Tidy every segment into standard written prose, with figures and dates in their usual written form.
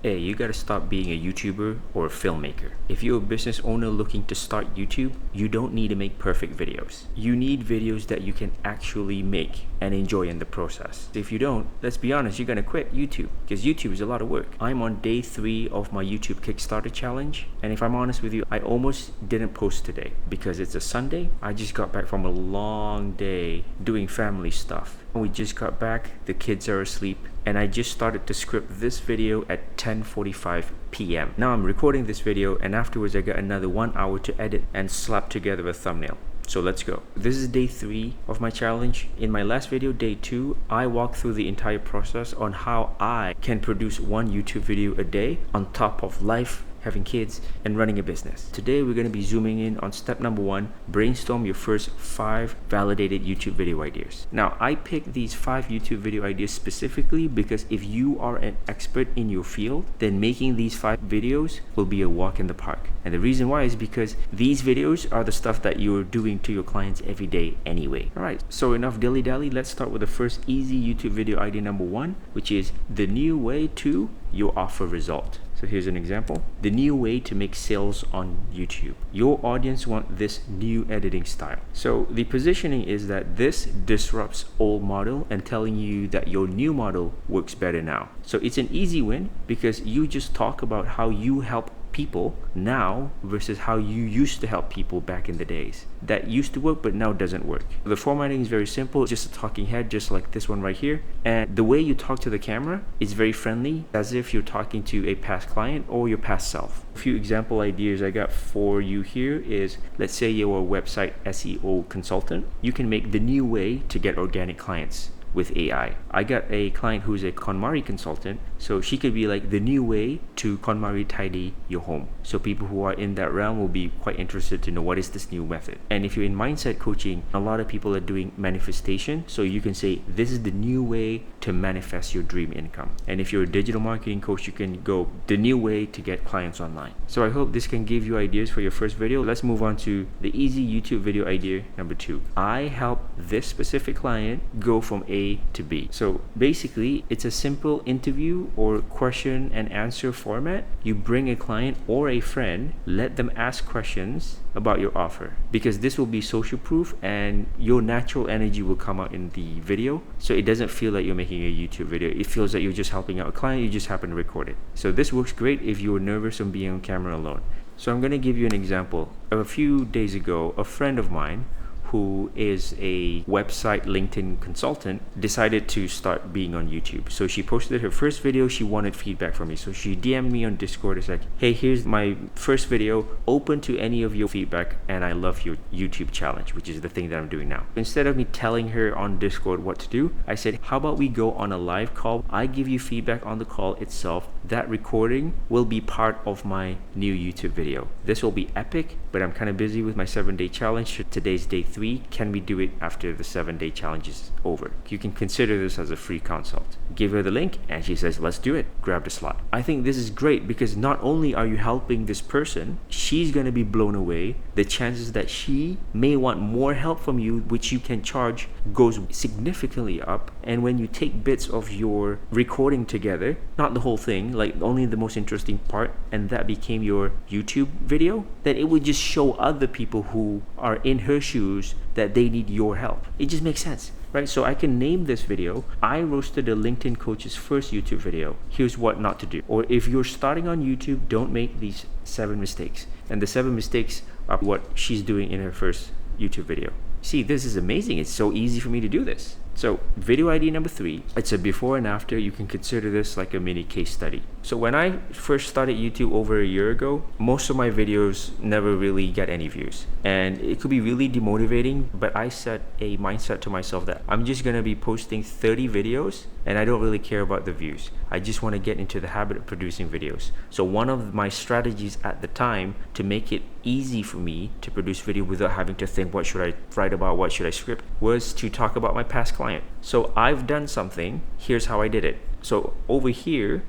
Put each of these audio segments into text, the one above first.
Hey, you gotta stop being a YouTuber or a filmmaker. If you're a business owner looking to start YouTube, you don't need to make perfect videos. You need videos that you can actually make and enjoy in the process. If you don't, let's be honest, you're gonna quit YouTube because YouTube is a lot of work. I'm on day 3 of my YouTube Kickstarter challenge, and if I'm honest with you, I almost didn't post today because it's a Sunday. I just got back from a long day doing family stuff. We just got back, the kids are asleep, and I just started to script this video at 10:45 p.m. Now I'm recording this video, and afterwards I got another 1 hour to edit and slap together a thumbnail. So let's go. This is day 3 of my challenge. In my last video, day 2, I walked through the entire process on how I can produce one YouTube video a day on top of life, having kids, and running a business. Today we're going to be zooming in on step number 1, brainstorm your first 5 validated YouTube video ideas. Now I picked these 5 YouTube video ideas specifically because if you are an expert in your field, then making these 5 videos will be a walk in the park. And the reason why is because these videos are the stuff that you're doing to your clients every day anyway. Alright, so enough dilly-dally, let's start with the first easy YouTube video idea number 1, which is the new way to your offer result. So here's an example. The new way to make sales on YouTube. Your audience want this new editing style. So the positioning is that this disrupts old model and telling you that your new model works better now. So it's an easy win because you just talk about how you help people now versus how you used to help people back in the days. That used to work but now doesn't work. The formatting is very simple, just a talking head just like this one right here, and the way you talk to the camera is very friendly, as if you're talking to a past client or your past self. A few example ideas I got for you here is, let's say you're a website SEO consultant. You can make the new way to get organic clients with AI. I got a client who's a KonMari consultant, so she could be like the new way to KonMari tidy your home. So people who are in that realm will be quite interested to know what is this new method. And if you're in mindset coaching, a lot of people are doing manifestation, so you can say this is the new way to manifest your dream income. And if you're a digital marketing coach, you can go the new way to get clients online. So I hope this can give you ideas for your first video. Let's move on to the easy YouTube video idea number 2. I help this specific client go from A to B. So basically, it's a simple interview or question and answer format. You bring a client or a friend, let them ask questions about your offer, because this will be social proof and your natural energy will come out in the video, so it doesn't feel like you're making a YouTube video. It feels like you're just helping out a client, you just happen to record it. So this works great if you're nervous on being on camera alone. So I'm going to give you an example. A few days ago, a friend of mine who is a website LinkedIn consultant decided to start being on YouTube. So she posted her first video, she wanted feedback from me. So she DM'd me on Discord. It's like, hey, here's my first video, open to any of your feedback, and I love your YouTube challenge, which is the thing that I'm doing now. Instead of me telling her on Discord what to do, I said, how about we go on a live call? I give you feedback on the call itself. That recording will be part of my new YouTube video. This will be epic, but I'm kind of busy with my 7-day challenge. Today's day 3. Can we do it after the 7-day challenge is over? You can consider this as a free consult. Give her the link and she says, let's do it. Grab the slot. I think this is great because not only are you helping this person, she's going to be blown away. The chances that she may want more help from you, which you can charge, goes significantly up. And when you take bits of your recording together, not the whole thing, like only the most interesting part, and that became your YouTube video, then it would just show other people who are in her shoes that they need your help. It just makes sense, right? So I can name this video, I roasted a LinkedIn coach's first YouTube video. Here's what not to do. Or if you're starting on YouTube, don't make these 7 mistakes. And the 7 mistakes are what she's doing in her first YouTube video. See, this is amazing. It's so easy for me to do this. So video idea number 3, it's a before and after. You can consider this like a mini case study. So when I first started YouTube over a year ago, most of my videos never really get any views. And it could be really demotivating, but I set a mindset to myself that I'm just gonna be posting 30 videos and I don't really care about the views. I just wanna get into the habit of producing videos. So one of my strategies at the time to make it easy for me to produce video without having to think, what should I write about, what should I script, was to talk about my past client. So I've done something, here's how I did it. So over here,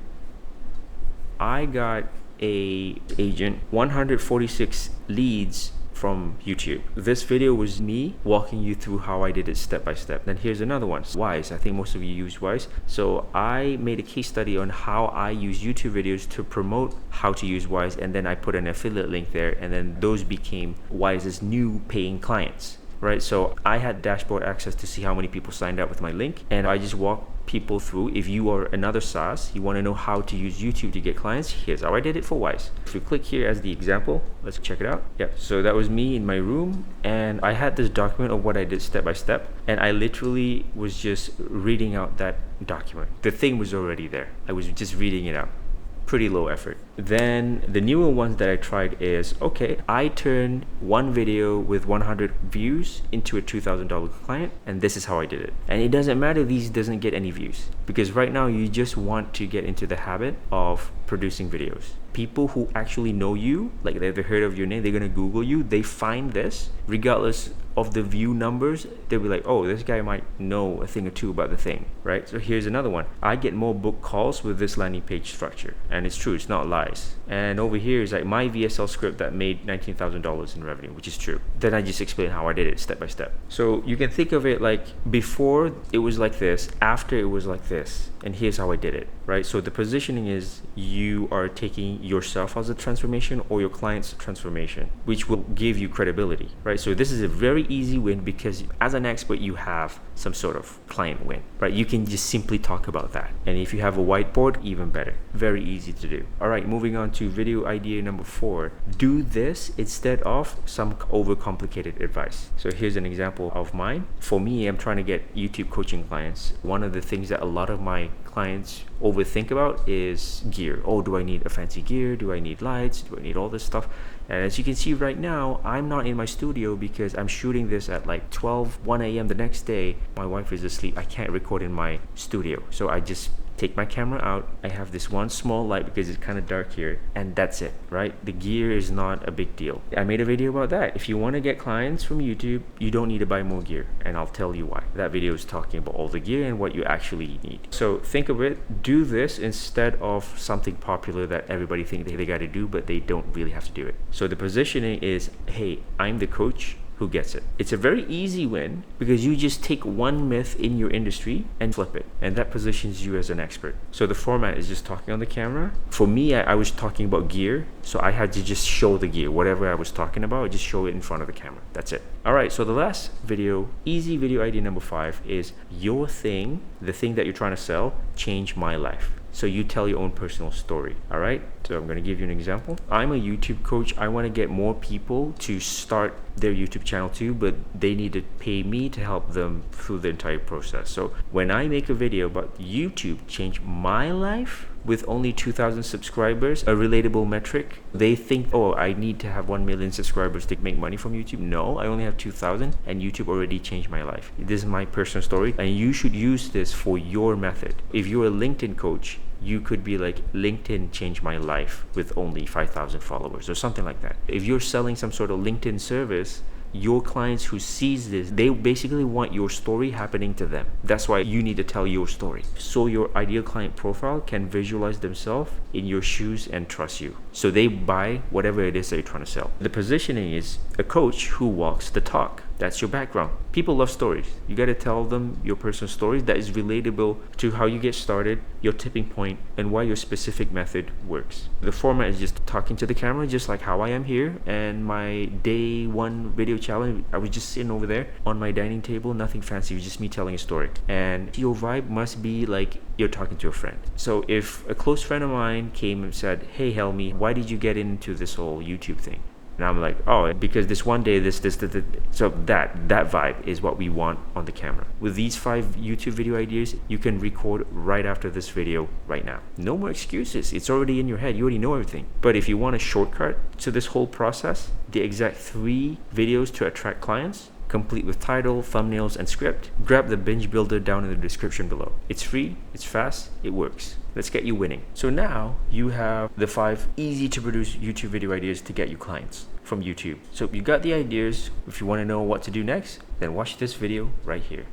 I got a agent 146 leads from YouTube. This video was me walking you through how I did it step by step. Then here's another one, Wise. I think most of you use Wise. So I made a case study on how I use YouTube videos to promote how to use Wise, and then I put an affiliate link there, and then those became Wise's new paying clients. Right, so I had dashboard access to see how many people signed up with my link, and I just walk people through. If you are another SaaS, you want to know how to use YouTube to get clients, here's how I did it for Wise. If you click here as the example, let's check it out. Yeah, so that was me in my room, and I had this document of what I did step by step, and I literally was just reading out that document. The thing was already there. I was just reading it out. Pretty low effort. Then the newer ones that I tried is, okay, I turned one video with 100 views into a $2,000 client, and this is how I did it. And it doesn't matter these doesn't get any views, because right now you just want to get into the habit of producing videos. People who actually know you, like they've heard of your name, they're gonna Google you, they find this, regardless of the view numbers, they'll be like, oh, this guy might know a thing or two about the thing, right? So here's another one. I get more book calls with this landing page structure, and it's true, it's not lies. And over here is like my VSL script that made $19,000 in revenue, which is true. Then I just explain how I did it step by step. So you can think of it like before it was like this, after it was like this, and here's how I did it, right? So the positioning is you are taking yourself as a transformation or your client's transformation, which will give you credibility, right? So this is a very easy win because as an expert, you have some sort of client win, right? You can just simply talk about that. And if you have a whiteboard, even better. Very easy to do. All right, moving on to video idea number 4. Do this instead of some overcomplicated advice. So here's an example of mine. For me, I'm trying to get YouTube coaching clients. One of the things that a lot of my clients overthink about is gear. Oh, do I need a fancy gear? Do I need lights? Do I need all this stuff? And as you can see right now, I'm not in my studio because I'm shooting this at like 1 a.m. the next day. My wife is asleep. I can't record in my studio. So I just take my camera out. I have this one small light because it's kind of dark here, and that's it, right? The gear is not a big deal. I made a video about that. If you want to get clients from YouTube, you don't need to buy more gear, and I'll tell you why. That video is talking about all the gear and what you actually need. So think of it, do this instead of something popular that everybody thinks they got to do, but they don't really have to do it. So the positioning is, hey, I'm the coach who gets it. It's a very easy win because you just take one myth in your industry and flip it, and that positions you as an expert. So the format is just talking on the camera. For me, I was talking about gear, so I had to just show the gear. Whatever I was talking about, I just show it in front of the camera. That's it. All right, so the last video, easy video idea number 5 is your thing, the thing that you're trying to sell, changed my life. So you tell your own personal story. All right, so I'm going to give you an example. I'm a YouTube coach. I want to get more people to start their YouTube channel too, but they need to pay me to help them through the entire process. So when I make a video about YouTube changed my life with only 2,000 subscribers, a relatable metric, they think, oh, I need to have 1 million subscribers to make money from YouTube. No, I only have 2,000 and YouTube already changed my life. This is my personal story, and you should use this for your method. If you're a LinkedIn coach, you could be like, LinkedIn changed my life with only 5,000 followers or something like that. If you're selling some sort of LinkedIn service, your clients who sees this, they basically want your story happening to them. That's why you need to tell your story, so your ideal client profile can visualize themselves in your shoes and trust you, so they buy whatever it is that you're trying to sell. The positioning is a coach who walks the talk. That's your background. People love stories. You got to tell them your personal stories that is relatable to how you get started, your tipping point, and why your specific method works. The format is just talking to the camera, just like how I am here. And my day 1 video challenge, I was just sitting over there on my dining table, nothing fancy, it was just me telling a story. And your vibe must be like you're talking to a friend. So if a close friend of mine came and said, hey Helmi, why did you get into this whole YouTube thing? And I'm like, oh, because this one day, this. So that vibe is what we want on the camera. With these 5 YouTube video ideas, you can record right after this video right now. No more excuses. It's already in your head. You already know everything. But if you want a shortcut to this whole process, the exact 3 videos to attract clients, complete with title, thumbnails, and script, grab the binge builder down in the description below. It's free, it's fast, it works. Let's get you winning. So now you have the 5 easy to produce YouTube video ideas to get you clients from YouTube. So you got the ideas. If you want to know what to do next, then watch this video right here.